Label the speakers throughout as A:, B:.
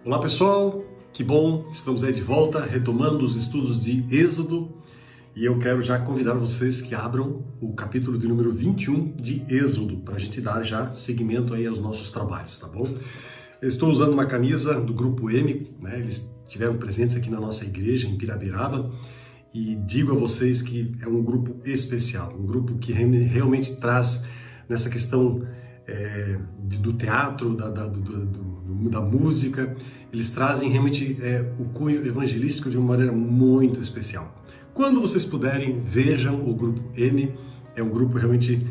A: Olá pessoal, que bom, estamos aí de volta, retomando os estudos de Êxodo, e eu quero já convidar vocês que abram o capítulo de número 21 de Êxodo, para a gente dar já seguimento aí aos nossos trabalhos, tá bom? Eu estou usando uma camisa do Grupo M, né? Eles tiveram presentes aqui na nossa igreja em Pirabiraba, e digo a vocês que é um grupo especial, um grupo que realmente traz nessa questão do teatro, da música, eles trazem realmente o cunho evangelístico de uma maneira muito especial. Quando vocês puderem, vejam o Grupo M, é um grupo realmente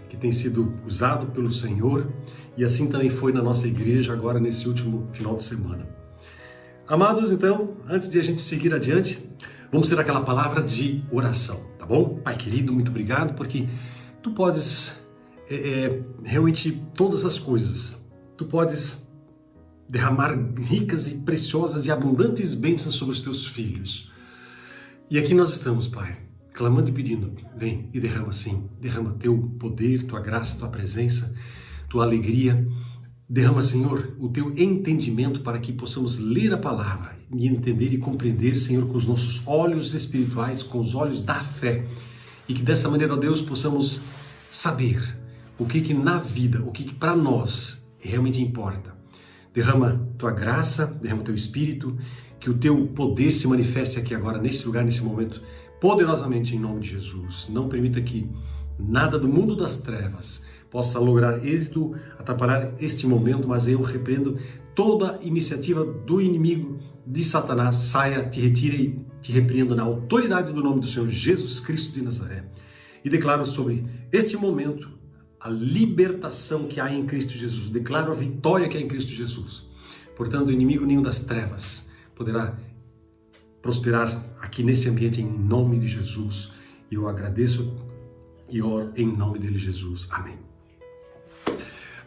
A: que tem sido usado pelo Senhor, e assim também foi na nossa igreja agora nesse último final de semana. Amados, então, antes de a gente seguir adiante, vamos ter aquela palavra de oração, tá bom? Pai querido, muito obrigado, porque tu podes realmente todas as coisas. Tu podes derramar ricas e preciosas e abundantes bênçãos sobre os teus filhos. E aqui nós estamos, Pai, clamando e pedindo, vem e derrama sim, derrama teu poder, tua graça, tua presença, tua alegria. Derrama, Senhor, o teu entendimento para que possamos ler a palavra e entender e compreender, Senhor, com os nossos olhos espirituais, com os olhos da fé. E que dessa maneira, ó Deus, possamos saber o que na vida, o que para nós realmente importa. Derrama tua graça, derrama teu espírito, que o teu poder se manifeste aqui agora, nesse lugar, nesse momento, poderosamente em nome de Jesus. Não permita que nada do mundo das trevas possa lograr êxito, atrapalhar este momento, mas eu repreendo toda iniciativa do inimigo, de Satanás, saia, te retire e te repreendo na autoridade do nome do Senhor Jesus Cristo de Nazaré. E declaro sobre este momento a libertação que há em Cristo Jesus. Declaro a vitória que há em Cristo Jesus. Portanto, o inimigo nenhum das trevas poderá prosperar aqui nesse ambiente em nome de Jesus. E eu agradeço e oro em nome dele, Jesus. Amém.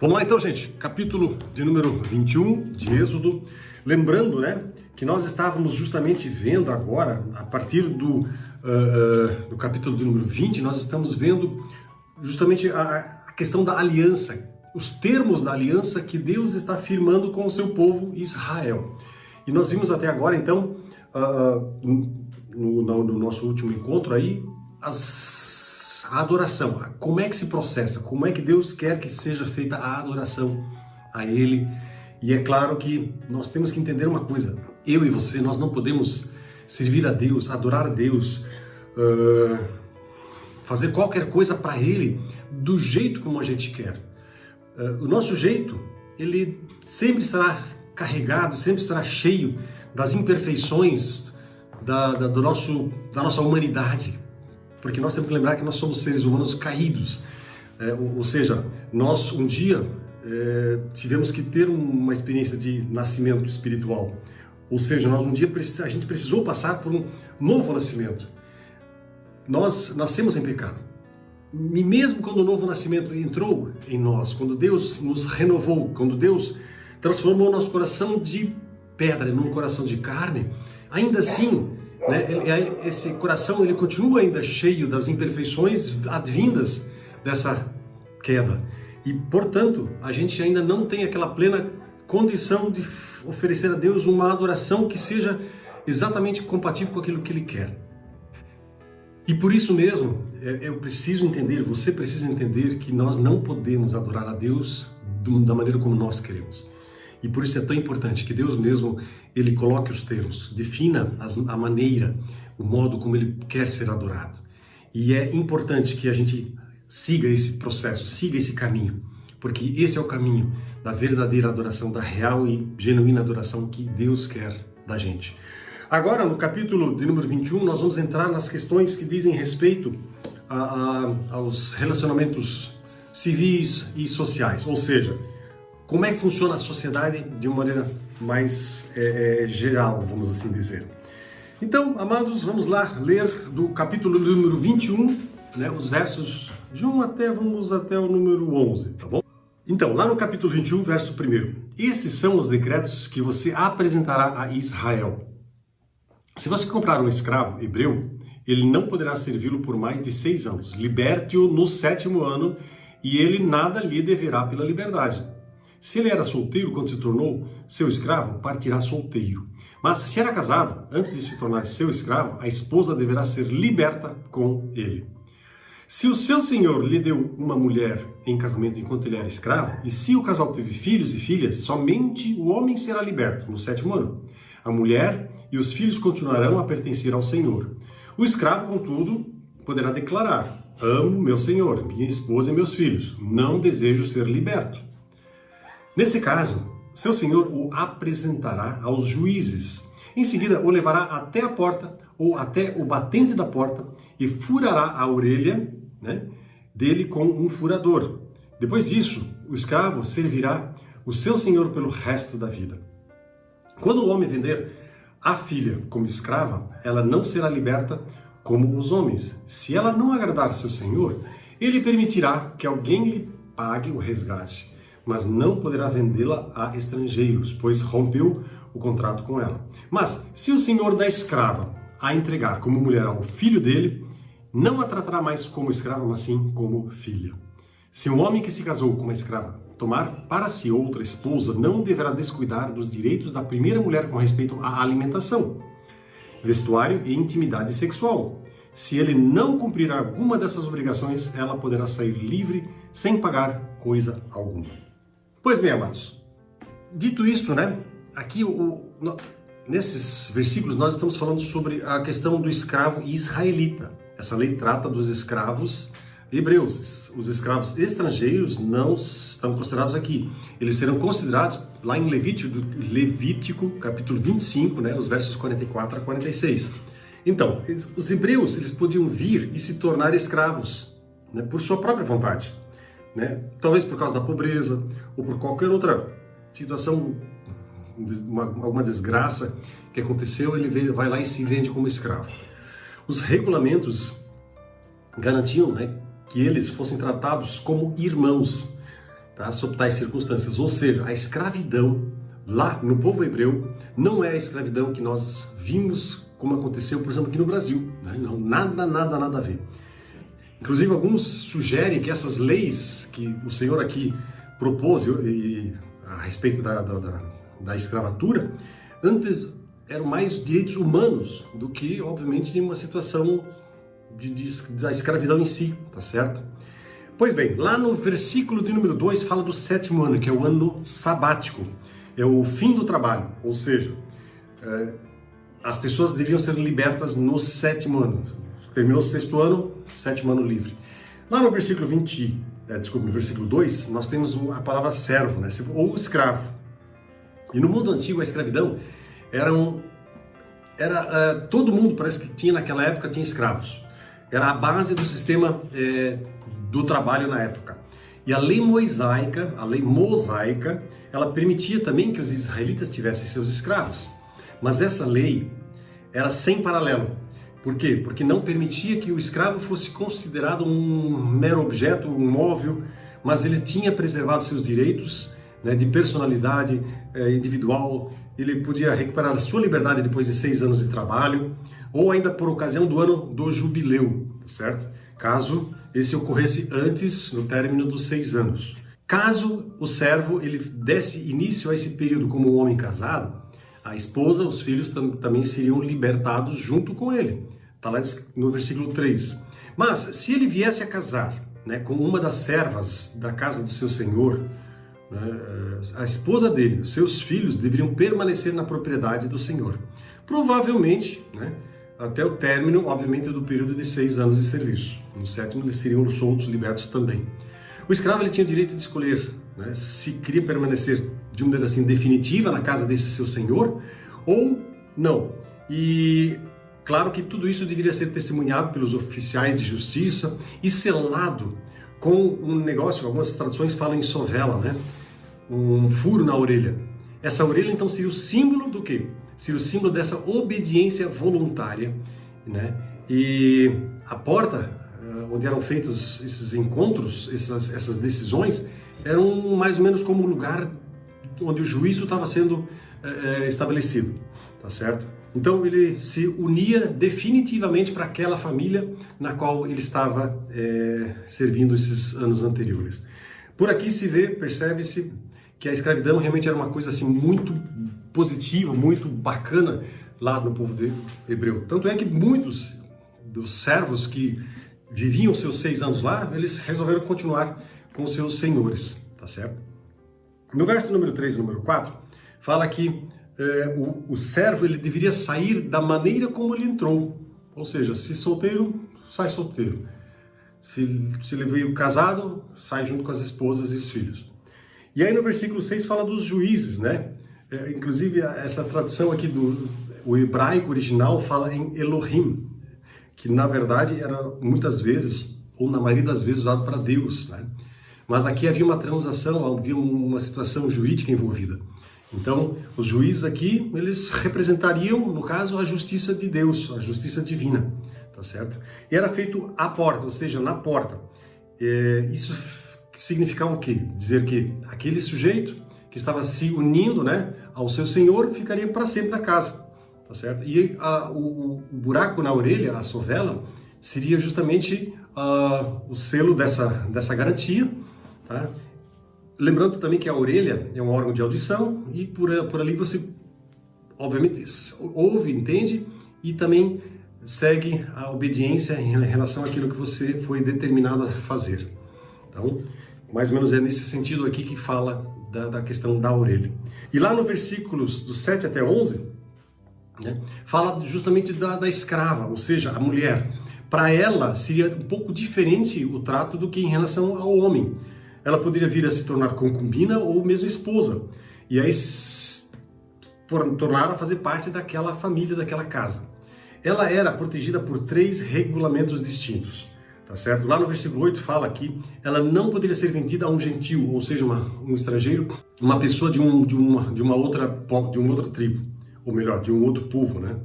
A: Vamos lá então, gente. Capítulo de número 21 de Êxodo. Lembrando, né, que nós estávamos justamente vendo agora, a partir do capítulo de número 20, nós estamos vendo justamente a questão da aliança, os termos da aliança que Deus está firmando com o seu povo Israel. E nós vimos até agora, então, no nosso último encontro aí, a adoração, como é que se processa, como é que Deus quer que seja feita a adoração a Ele. E é claro que nós temos que entender uma coisa, eu e você, nós não podemos servir a Deus, adorar a Deus, fazer qualquer coisa para Ele do jeito como a gente quer. O nosso jeito, ele sempre estará carregado, sempre estará cheio das imperfeições da nossa humanidade. Porque nós temos que lembrar que nós somos seres humanos caídos. Ou seja, nós um dia tivemos que ter uma experiência de nascimento espiritual. Ou seja, nós um dia a gente precisou passar por um novo nascimento. Nós nascemos em pecado. E mesmo quando o novo nascimento entrou em nós, quando Deus nos renovou, quando Deus transformou o nosso coração de pedra num coração de carne, ainda assim, né, esse coração ele continua ainda cheio das imperfeições advindas dessa queda. E, portanto, a gente ainda não tem aquela plena condição de oferecer a Deus uma adoração que seja exatamente compatível com aquilo que Ele quer. E por isso mesmo, eu preciso entender, você precisa entender que nós não podemos adorar a Deus da maneira como nós queremos. E por isso é tão importante que Deus mesmo, Ele coloque os termos, defina a maneira, o modo como Ele quer ser adorado. E é importante que a gente siga esse processo, siga esse caminho, porque esse é o caminho da verdadeira adoração, da real e genuína adoração que Deus quer da gente. Agora, no capítulo de número 21, nós vamos entrar nas questões que dizem respeito aos relacionamentos civis e sociais, ou seja, como é que funciona a sociedade de uma maneira mais geral, vamos assim dizer. Então, amados, vamos lá ler do capítulo número 21, né, os versos de 1 vamos até o número 11, tá bom? Então, lá no capítulo 21, verso 1, esses são os decretos que você apresentará a Israel. Se você comprar um escravo hebreu, ele não poderá servi-lo por mais de 6 anos. Liberte-o no 7º ano e ele nada lhe deverá pela liberdade. Se ele era solteiro quando se tornou seu escravo, partirá solteiro. Mas se era casado, antes de se tornar seu escravo, a esposa deverá ser liberta com ele. Se o seu senhor lhe deu uma mulher em casamento enquanto ele era escravo, e se o casal teve filhos e filhas, somente o homem será liberto no 7º ano. A mulher e os filhos continuarão a pertencer ao senhor. O escravo, contudo, poderá declarar: amo meu senhor, minha esposa e meus filhos, não desejo ser liberto. Nesse caso, seu senhor o apresentará aos juízes. Em seguida, o levará até a porta ou até o batente da porta e furará a orelha, dele com um furador. Depois disso, o escravo servirá o seu senhor pelo resto da vida. Quando o homem vender a filha como escrava, ela não será liberta como os homens. Se ela não agradar seu senhor, ele permitirá que alguém lhe pague o resgate, mas não poderá vendê-la a estrangeiros, pois rompeu o contrato com ela. Mas se o senhor da escrava a entregar como mulher ao filho dele, não a tratará mais como escrava, mas sim como filha. Se um homem que se casou com uma escrava tomar para si outra esposa, não deverá descuidar dos direitos da primeira mulher com respeito à alimentação, vestuário e intimidade sexual. Se ele não cumprir alguma dessas obrigações, ela poderá sair livre sem pagar coisa alguma. Pois bem, amados, dito isto, aqui nesses versículos nós estamos falando sobre a questão do escravo israelita. Essa lei trata dos escravos hebreus. Os escravos estrangeiros não estão considerados aqui. Eles serão considerados lá em Levítico capítulo 25, os versos 44 a 46. Então, os hebreus eles podiam vir e se tornar escravos, por sua própria vontade. Talvez por causa da pobreza ou por qualquer outra situação, alguma desgraça que aconteceu, ele vai lá e se vende como escravo. Os regulamentos garantiam que eles fossem tratados como irmãos, sob tais circunstâncias. Ou seja, a escravidão lá no povo hebreu não é a escravidão que nós vimos como aconteceu, por exemplo, aqui no Brasil. Não, nada a ver. Inclusive, alguns sugerem que essas leis que o Senhor aqui propôs a respeito da escravatura, antes eram mais direitos humanos do que, obviamente, de uma situação da escravidão em si, tá certo? Pois bem, lá no versículo de número 2 fala do 7º ano, que é o ano sabático, é o fim do trabalho, ou seja, as pessoas deviam ser libertas no 7º ano. Terminou o 6º ano, 7º ano livre. Lá no versículo no versículo 2, nós temos a palavra servo, ou escravo. E no mundo antigo, a escravidão todo mundo, parece que tinha naquela época, tinha escravos. Era a base do sistema do trabalho na época. E a lei mosaica, ela permitia também que os israelitas tivessem seus escravos. Mas essa lei era sem paralelo. Por quê? Porque não permitia que o escravo fosse considerado um mero objeto, um móvel, mas ele tinha preservado seus direitos de personalidade individual. Ele podia recuperar a sua liberdade depois de 6 anos de trabalho, ou ainda por ocasião do ano do jubileu, certo? Caso esse ocorresse antes, no término dos 6 anos. Caso o servo ele desse início a esse período como um homem casado, a esposa, os filhos também seriam libertados junto com ele. Está lá no versículo 3. Mas se ele viesse a casar com uma das servas da casa do seu senhor, a esposa dele, seus filhos deveriam permanecer na propriedade do senhor. Provavelmente, até o término, obviamente, do período de 6 anos de serviço. No 7º, eles seriam soltos, libertos também. O escravo ele tinha o direito de escolher se queria permanecer de maneira assim definitiva na casa desse seu senhor ou não. E claro que tudo isso deveria ser testemunhado pelos oficiais de justiça e selado com um negócio, algumas traduções falam em sovela, um furo na orelha. Essa orelha então seria o símbolo do quê? Seria o símbolo dessa obediência voluntária, E a porta onde eram feitos esses encontros, essas decisões, eram mais ou menos como um lugar onde o juízo estava sendo estabelecido, tá certo? Então ele se unia definitivamente para aquela família na qual ele estava servindo esses anos anteriores. Por aqui percebe-se que a escravidão realmente era uma coisa assim muito positiva, muito bacana lá no povo hebreu. Tanto é que muitos dos servos que viviam seus 6 anos lá, eles resolveram continuar com seus senhores, tá certo? No verso número 3 e número 4, fala que o servo ele deveria sair da maneira como ele entrou. Ou seja, se solteiro, sai solteiro. Se ele veio casado, sai junto com as esposas e os filhos. E aí no versículo 6 fala dos juízes, né? Inclusive essa tradução aqui o hebraico original fala em Elohim, que na verdade era muitas vezes, ou na maioria das vezes, usado para Deus, né? Mas aqui havia uma transação, havia uma situação jurídica envolvida. Então, os juízes aqui, eles representariam, no caso, a justiça de Deus, a justiça divina, tá certo? E era feito à porta, ou seja, na porta. Isso significava o quê? Dizer que aquele sujeito que estava se unindo, né, ao seu senhor ficaria para sempre na casa, tá certo? E o buraco na orelha, a sovela, seria justamente o selo dessa garantia, tá? Lembrando também que a orelha é um órgão de audição e por ali você, obviamente, ouve, entende e também segue a obediência em relação àquilo que você foi determinado a fazer. Então, mais ou menos é nesse sentido aqui que fala da questão da orelha. E lá no versículos do 7 até 11, né, fala justamente da escrava, ou seja, a mulher. Para ela seria um pouco diferente o trato do que em relação ao homem. Ela poderia vir a se tornar concubina ou mesmo esposa. E aí tornar a fazer parte daquela família, daquela casa. Ela era protegida por 3 regulamentos distintos. Tá certo? Lá no versículo 8 fala que ela não poderia ser vendida a um gentil, ou seja, um estrangeiro, uma pessoa de uma outra tribo, ou melhor, de um outro povo, né?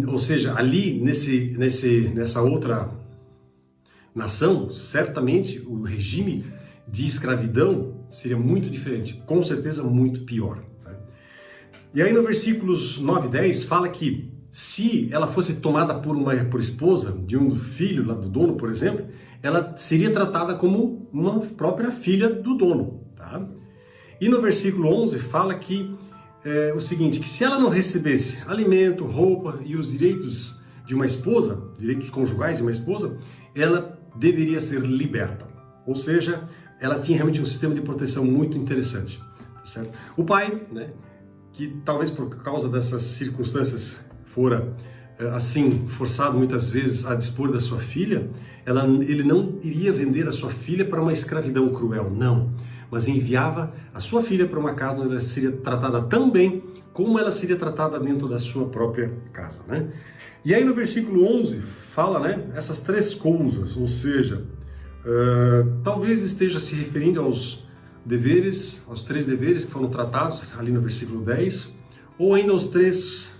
A: Ou seja, ali nessa outra nação, certamente o regime de escravidão seria muito diferente, com certeza muito pior. Né? E aí no versículos 9 e 10 fala que se ela fosse tomada por esposa de um filho lá do dono, por exemplo, ela seria tratada como uma própria filha do dono. Tá? E no versículo 11 fala que o seguinte, que se ela não recebesse alimento, roupa e os direitos de uma esposa, direitos conjugais de uma esposa, ela deveria ser liberta. Ou seja, ela tinha realmente um sistema de proteção muito interessante. Tá certo? O pai, né, que talvez por causa dessas circunstâncias fora assim forçado muitas vezes a dispor da sua filha, ele não iria vender a sua filha para uma escravidão cruel, não. Mas enviava a sua filha para uma casa onde ela seria tratada tão bem como ela seria tratada dentro da sua própria casa, né? E aí no versículo 11 fala, né, essas 3 coisas, ou seja, talvez esteja se referindo aos 3 deveres que foram tratados ali no versículo 10, ou ainda aos 3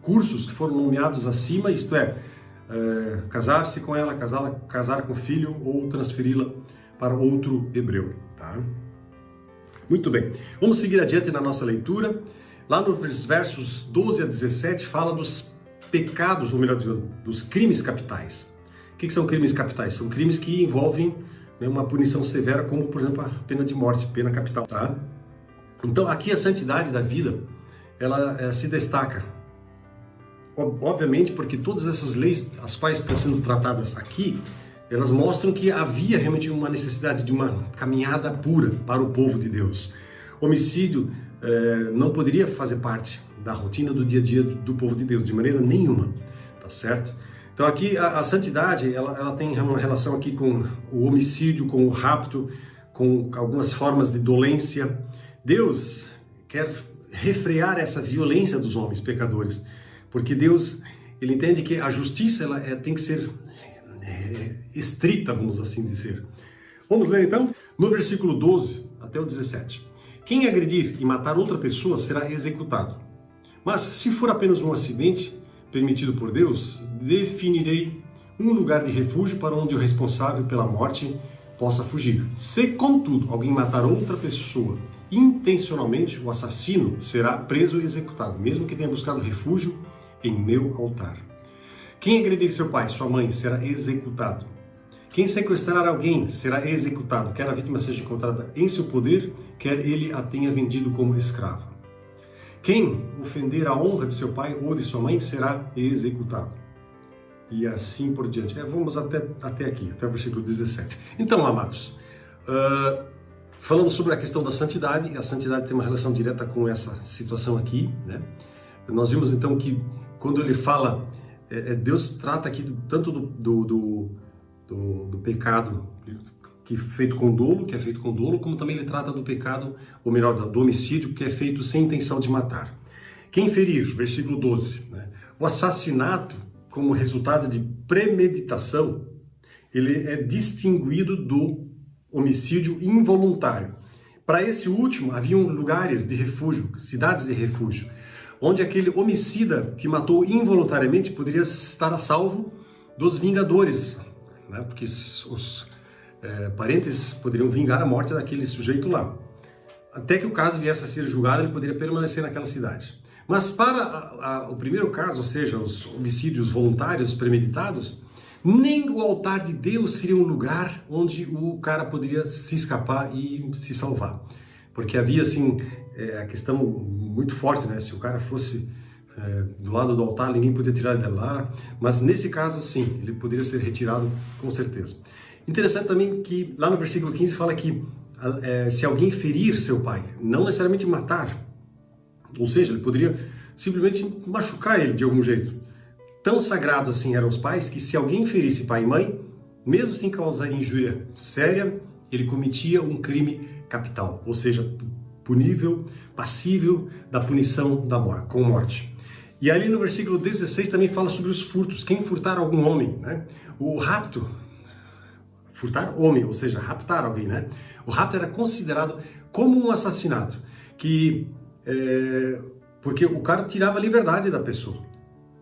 A: cursos que foram nomeados acima, isto é, casar-se com ela, casar com o filho ou transferi-la para outro hebreu, tá? Muito bem, vamos seguir adiante na nossa leitura. Lá nos versos 12 a 17 fala dos pecados, ou melhor dizendo, dos crimes capitais. O que são crimes capitais? São crimes que envolvem, né, uma punição severa, como por exemplo a pena de morte, pena capital, tá? Então aqui a santidade da vida, ela se destaca. Obviamente, porque todas essas leis, as quais estão sendo tratadas aqui, elas mostram que havia realmente uma necessidade de uma caminhada pura para o povo de Deus. Homicídio não poderia fazer parte da rotina do dia a dia do povo de Deus, de maneira nenhuma, tá certo? Então aqui a santidade, ela tem uma relação aqui com o homicídio, com o rapto, com algumas formas de dolência. Deus quer refrear essa violência dos homens pecadores, porque Deus, ele entende que a justiça tem que ser estrita, vamos assim dizer. Vamos ler então? No versículo 12 até o 17. Quem agredir e matar outra pessoa será executado. Mas se for apenas um acidente permitido por Deus, definirei um lugar de refúgio para onde o responsável pela morte possa fugir. Se, contudo, alguém matar outra pessoa intencionalmente, o assassino será preso e executado, mesmo que tenha buscado refúgio em meu altar. Quem agredir seu pai, sua mãe, será executado. Quem sequestrar alguém será executado, quer a vítima seja encontrada em seu poder, quer ele a tenha vendido como escravo. Quem ofender a honra de seu pai ou de sua mãe será executado. E assim por diante. Vamos até aqui, até o versículo 17. Então, amados, falamos sobre a questão da santidade, e a santidade tem uma relação direta com essa situação aqui, né? Nós vimos então que quando ele fala, Deus trata aqui tanto do pecado que é feito com dolo, como também ele trata do pecado, ou melhor, do homicídio, que é feito sem intenção de matar. Quem ferir, versículo 12, né? O assassinato, como resultado de premeditação, ele é distinguido do homicídio involuntário. Para esse último, haviam lugares de refúgio, cidades de refúgio, onde aquele homicida que matou involuntariamente poderia estar a salvo dos vingadores, né? Porque os parentes poderiam vingar a morte daquele sujeito lá. Até que o caso viesse a ser julgado, ele poderia permanecer naquela cidade. Mas para o primeiro caso, ou seja, os homicídios voluntários, premeditados, nem o altar de Deus seria um lugar onde o cara poderia se escapar e se salvar. Porque havia, assim, a questão muito forte, né? Se o cara fosse do lado do altar, ninguém podia tirar ele de lá. Mas nesse caso, sim, ele poderia ser retirado com certeza. Interessante também que lá no versículo 15 fala que se alguém ferir seu pai, não necessariamente matar, ou seja, ele poderia simplesmente machucar ele de algum jeito. Tão sagrado assim eram os pais que se alguém ferisse pai e mãe, mesmo sem causar injúria séria, ele cometia um crime capital, ou seja, punível, passível da punição com morte. E ali no versículo 16 também fala sobre os furtos. Quem furtar algum homem, né? O rapto, furtar homem, ou seja, raptar alguém, né? O rapto era considerado como um assassinato, porque o cara tirava a liberdade da pessoa.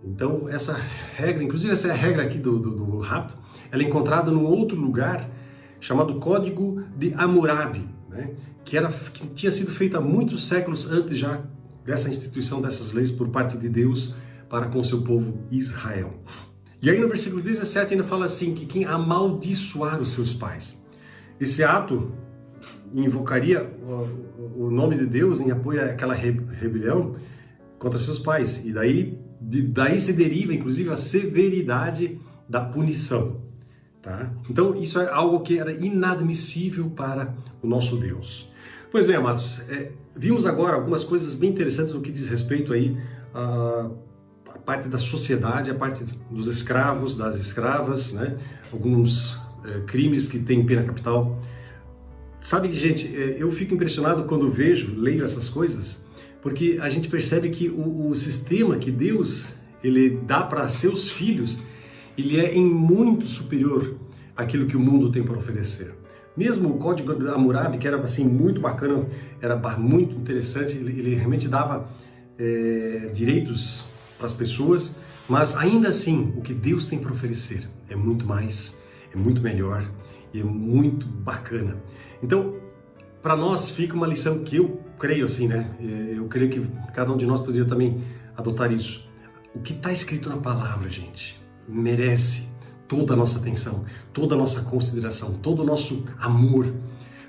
A: Então, essa regra, inclusive essa regra aqui do rapto, ela é encontrada num outro lugar chamado Código de Hammurabi, né? que tinha sido feita há muitos séculos antes já dessa instituição dessas leis por parte de Deus para com o seu povo Israel. E aí no versículo 17 ainda fala assim, que quem amaldiçoar os seus pais. Esse ato invocaria o nome de Deus em apoio àquela rebelião contra seus pais. E daí se deriva, inclusive, a severidade da punição. Tá? Então, isso é algo que era inadmissível para o nosso Deus. Pois bem, amados, vimos agora algumas coisas bem interessantes no que diz respeito aí a parte da sociedade, a parte dos escravos, das escravas, né? Alguns crimes que têm pena capital. Sabe, gente, eu fico impressionado quando leio essas coisas, porque a gente percebe que o sistema que Deus ele dá para seus filhos, ele é em muito superior àquilo que o mundo tem para oferecer. Mesmo o Código de Hammurabi, que era assim muito bacana, era muito interessante, ele realmente dava direitos para as pessoas, mas ainda assim, o que Deus tem para oferecer é muito mais, é muito melhor e é muito bacana. Então, para nós fica uma lição que eu creio assim, né? Eu creio que cada um de nós poderia também adotar isso. O que está escrito na palavra, gente, merece toda a nossa atenção, toda a nossa consideração, todo o nosso amor,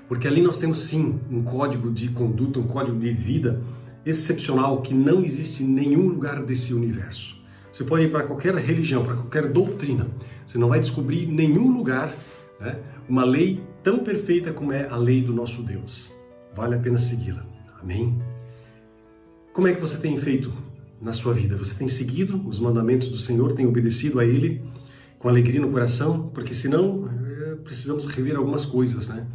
A: porque ali nós temos sim um código de conduta, um código de vida excepcional que não existe em nenhum lugar desse universo. Você pode ir para qualquer religião, para qualquer doutrina, você não vai descobrir em nenhum lugar, né, uma lei tão perfeita como é a lei do nosso Deus. Vale a pena segui-la. Amém? Como é que você tem feito na sua vida? Você tem seguido os mandamentos do Senhor, tem obedecido a Ele com alegria no coração? Porque senão precisamos rever algumas coisas, né?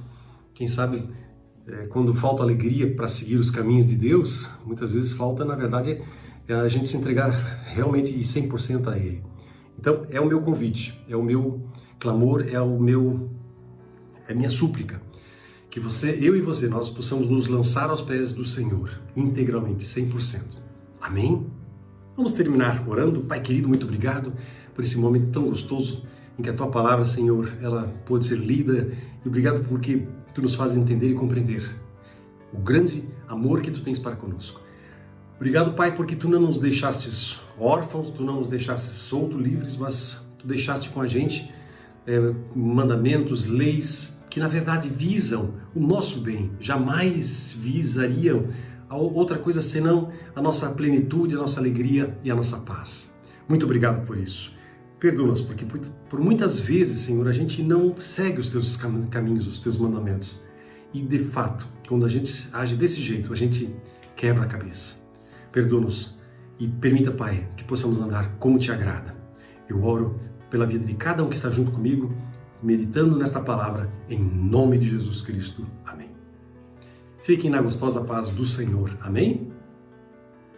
A: Quem sabe quando falta alegria para seguir os caminhos de Deus, muitas vezes falta, na verdade, a gente se entregar realmente e 100% a Ele. Então, é o meu convite, é o meu clamor, é a minha súplica, que eu e você, nós possamos nos lançar aos pés do Senhor, integralmente, 100%. Amém? Vamos terminar orando. Pai querido, muito obrigado por esse momento tão gostoso em que a Tua palavra, Senhor, ela pode ser lida, e obrigado porque Tu nos fazes entender e compreender o grande amor que Tu tens para conosco. Obrigado, Pai, porque Tu não nos deixastes órfãos, Tu não nos deixastes soltos, livres, mas Tu deixaste com a gente mandamentos, leis que na verdade visam o nosso bem, jamais visariam outra coisa senão a nossa plenitude, a nossa alegria e a nossa paz. Muito obrigado por isso. Perdoa-nos, porque por muitas vezes, Senhor, a gente não segue os teus caminhos, os teus mandamentos. E, de fato, quando a gente age desse jeito, a gente quebra a cabeça. Perdoa-nos e permita, Pai, que possamos andar como te agrada. Eu oro pela vida de cada um que está junto comigo, meditando nesta palavra, em nome de Jesus Cristo. Amém. Fiquem na gostosa paz do Senhor. Amém?